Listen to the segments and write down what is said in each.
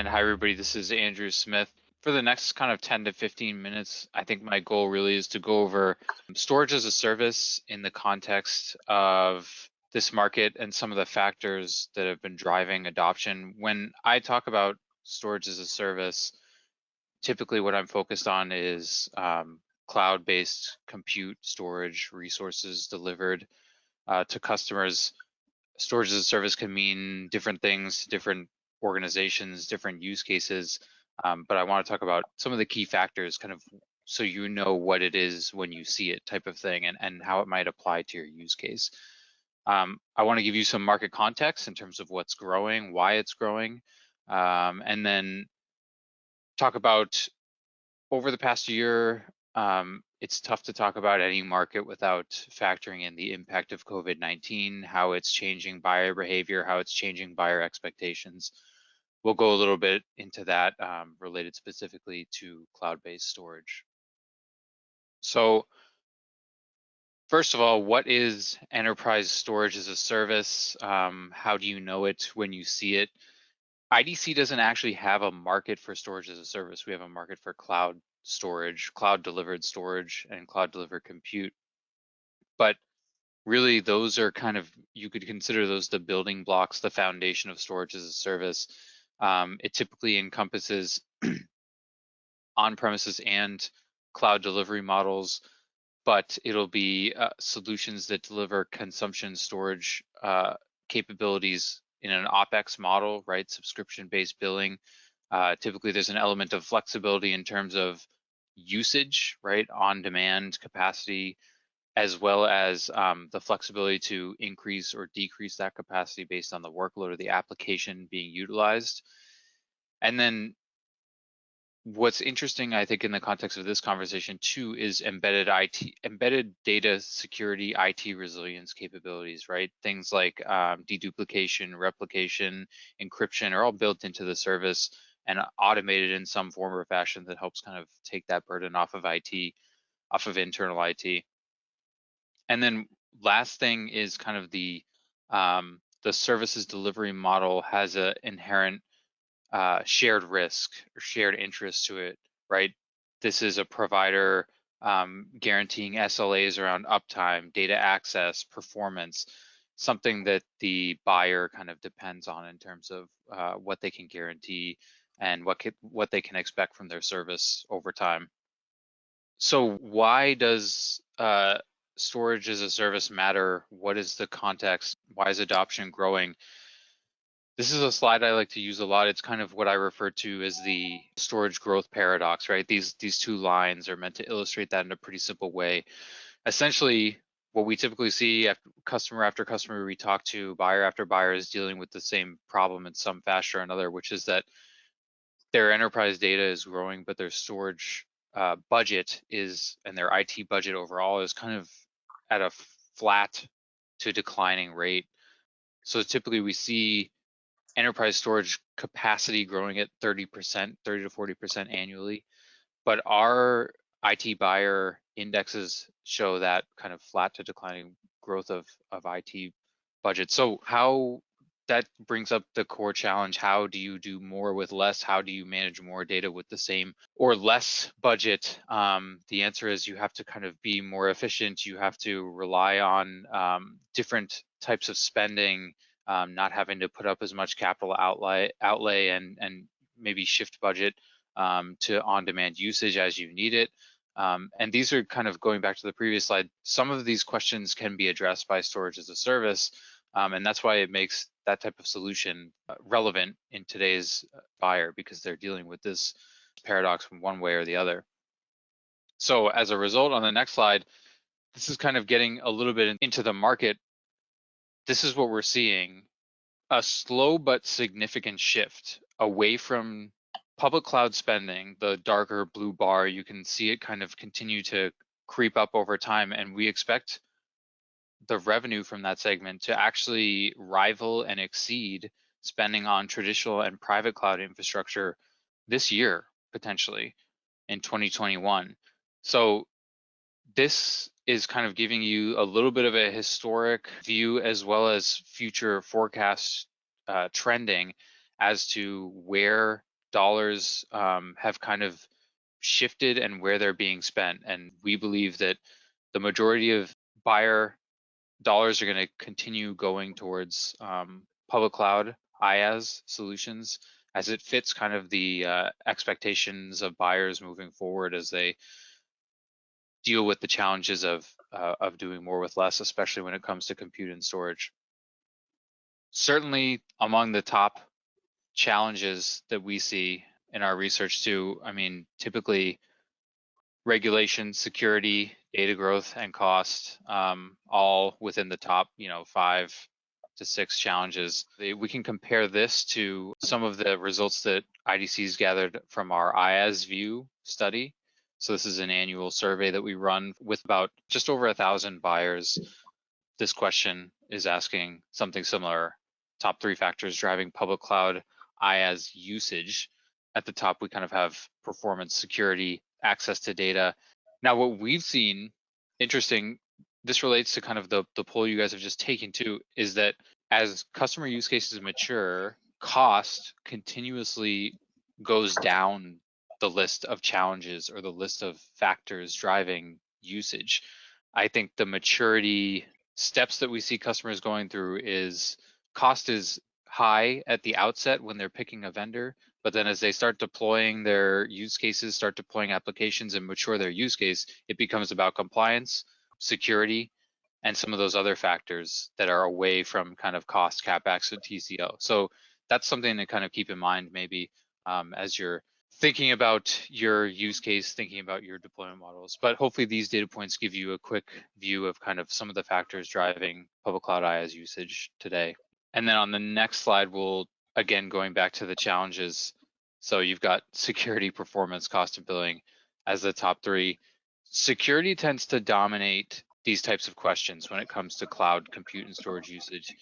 And hi, everybody. This is Andrew Smith. For the next kind of 10 to 15 minutes, I think my goal really is to go over storage as a service in the context of this market and some of the factors that have been driving adoption. When I talk about storage as a service, typically what I'm focused on is cloud-based compute storage resources delivered to customers. Storage as a service can mean different things to different organizations, different use cases, but I want to talk about some of the key factors, kind of so you know what it is when you see it type of thing, and how it might apply to your use case. I want to give you some market context in terms of what's growing, why it's growing, and then talk about over the past year. It's tough to talk about any market without factoring in the impact of COVID-19, how it's changing buyer behavior, how it's changing buyer expectations. We'll go a little bit into that related specifically to cloud-based storage. So first of all, what is enterprise storage as a service? How do you know it when you see it? IDC doesn't actually have a market for storage as a service. We have a market for cloud storage, cloud delivered storage, and cloud delivered compute. But really, those are kind of, you could consider those the building blocks, the foundation of storage as a service. It typically encompasses on-premises and cloud delivery models, but it'll be solutions that deliver consumption storage capabilities in an OpEx model, right? Subscription-based billing. Typically, there's an element of flexibility in terms of usage, right? On-demand capacity, as well as the flexibility to increase or decrease that capacity based on the workload of the application being utilized. And then what's interesting, I think, in the context of this conversation too, is embedded data security, IT resilience capabilities, right? Things like deduplication, replication, encryption are all built into the service and automated in some form or fashion that helps kind of take that burden off of IT, off of internal IT. And then last thing is kind of the services delivery model has an inherent shared risk or shared interest to it, right? This is a provider guaranteeing SLAs around uptime, data access, performance, something that the buyer kind of depends on in terms of what they can guarantee and what they can expect from their service over time. So why does storage as a service matter? What is the context? Why is adoption growing? This is a slide I like to use a lot. It's kind of what I refer to as the storage growth paradox, right? These two lines are meant to illustrate that in a pretty simple way. Essentially, what we typically see customer after customer we talk to, buyer after buyer, is dealing with the same problem in some fashion or another, which is that their enterprise data is growing, but their storage budget is, and their IT budget overall is kind of at a flat to declining rate. So typically we see enterprise storage capacity growing at 30%, 30 to 40% annually, but our IT buyer indexes show that kind of flat to declining growth of IT budget. So how that brings up the core challenge. How do you do more with less? How do you manage more data with the same or less budget? The answer is you have to kind of be more efficient. You have to rely on different types of spending, not having to put up as much capital outlay and maybe shift budget to on-demand usage as you need it. And these are kind of going back to the previous slide. Some of these questions can be addressed by storage as a service, and that's why it makes that type of solution relevant in today's buyer, because they're dealing with this paradox from one way or the other. So as a result, on the next slide, this is kind of getting a little bit into the market. This is what we're seeing, a slow but significant shift away from public cloud spending, the darker blue bar. You can see it kind of continue to creep up over time, and we expect the revenue from that segment to actually rival and exceed spending on traditional and private cloud infrastructure this year, potentially in 2021. So this is kind of giving you a little bit of a historic view as well as future forecast trending as to where dollars have kind of shifted and where they're being spent. And we believe that the majority of buyer dollars are going to continue going towards public cloud IaaS solutions, as it fits kind of the expectations of buyers moving forward as they deal with the challenges of doing more with less, especially when it comes to compute and storage. Certainly among the top challenges that we see in our research too, I mean, typically regulation, security, data growth, and cost, all within the top, 5 to 6 challenges. We can compare this to some of the results that IDC's gathered from our IaaS View study. So this is an annual survey that we run with about just over 1,000 buyers. This question is asking something similar. Top 3 factors driving public cloud IaaS usage. At the top, we kind of have performance, security, access to data. Now, what we've seen, interesting, this relates to kind of the poll you guys have just taken too, is that as customer use cases mature, cost continuously goes down the list of challenges or the list of factors driving usage. I think the maturity steps that we see customers going through is cost is high at the outset when they're picking a vendor, but then as they start deploying their use cases, start deploying applications and mature their use case, it becomes about compliance, security, and some of those other factors that are away from kind of cost, CapEx, and TCO. So that's something to kind of keep in mind maybe as you're thinking about your use case, thinking about your deployment models. But hopefully these data points give you a quick view of kind of some of the factors driving public cloud IaaS usage today. And then on the next slide, we'll, again, going back to the challenges. So you've got security, performance, cost of billing as the top 3. Security tends to dominate these types of questions when it comes to cloud compute and storage usage.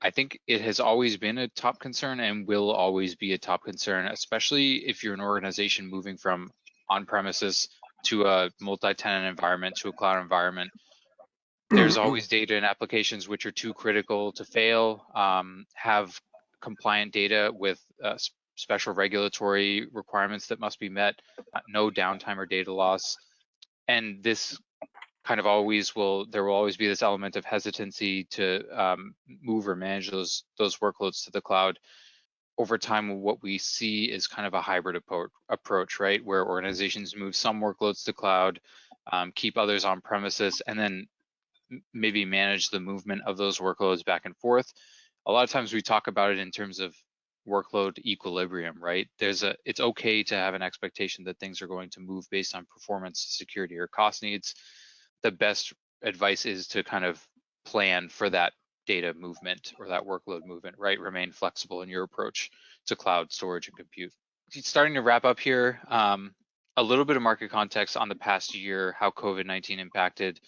I think it has always been a top concern and will always be a top concern, especially if you're an organization moving from on-premises to a multi-tenant environment to a cloud environment. There's always data and applications which are too critical to fail, have compliant data with special regulatory requirements that must be met, no downtime or data loss. And this kind of there will always be this element of hesitancy to move or manage those workloads to the cloud. Over time, what we see is kind of a hybrid approach, right? Where organizations move some workloads to cloud, keep others on premises, and then maybe manage the movement of those workloads back and forth. A lot of times we talk about it in terms of workload equilibrium, right? It's okay to have an expectation that things are going to move based on performance, security, or cost needs. The best advice is to kind of plan for that data movement or that workload movement, right? Remain flexible in your approach to cloud storage and compute. Starting to wrap up here, a little bit of market context on the past year, how COVID-19 impacted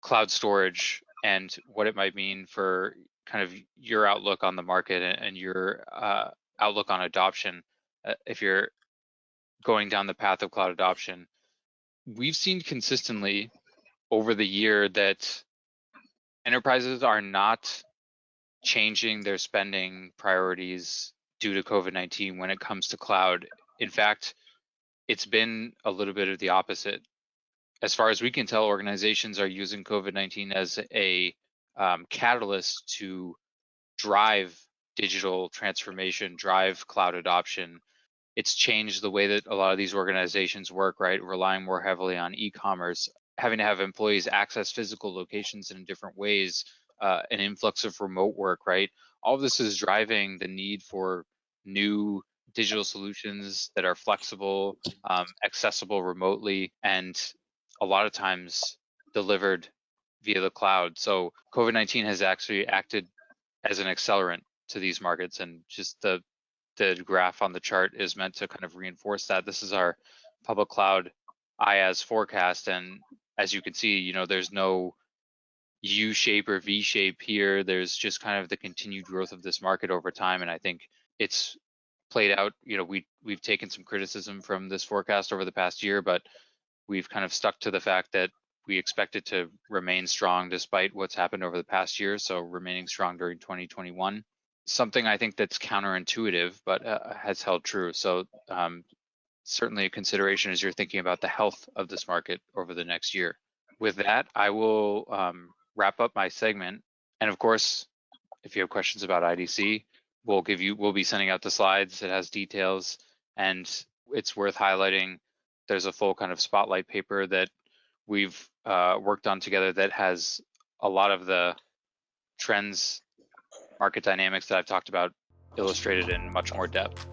cloud storage and what it might mean for kind of your outlook on the market and your outlook on adoption. If you're going down the path of cloud adoption, we've seen consistently over the year that enterprises are not changing their spending priorities due to COVID-19 when it comes to cloud. In fact, it's been a little bit of the opposite. As far as we can tell, organizations are using COVID-19 as a catalyst to drive digital transformation, drive cloud adoption. It's changed the way that a lot of these organizations work, right? Relying more heavily on e-commerce, having to have employees access physical locations in different ways, an influx of remote work, right? All of this is driving the need for new digital solutions that are flexible, accessible remotely, and a lot of times delivered via the cloud. So COVID-19 has actually acted as an accelerant to these markets, and just the graph on the chart is meant to kind of reinforce that. This is our public cloud IaaS forecast, and as you can see, there's no U shape or V shape here. There's just kind of the continued growth of this market over time, and I think it's played out. We've taken some criticism from this forecast over the past year, but we've kind of stuck to the fact that we expect it to remain strong despite what's happened over the past year, so remaining strong during 2021. something I think that's counterintuitive, but has held true. So certainly a consideration as you're thinking about the health of this market over the next year. With that, I will wrap up my segment. And of course, if you have questions about IDC, we'll be sending out the slides. It has details, and it's worth highlighting. There's a full kind of spotlight paper that we've worked on together that has a lot of the trends, market dynamics that I've talked about illustrated in much more depth.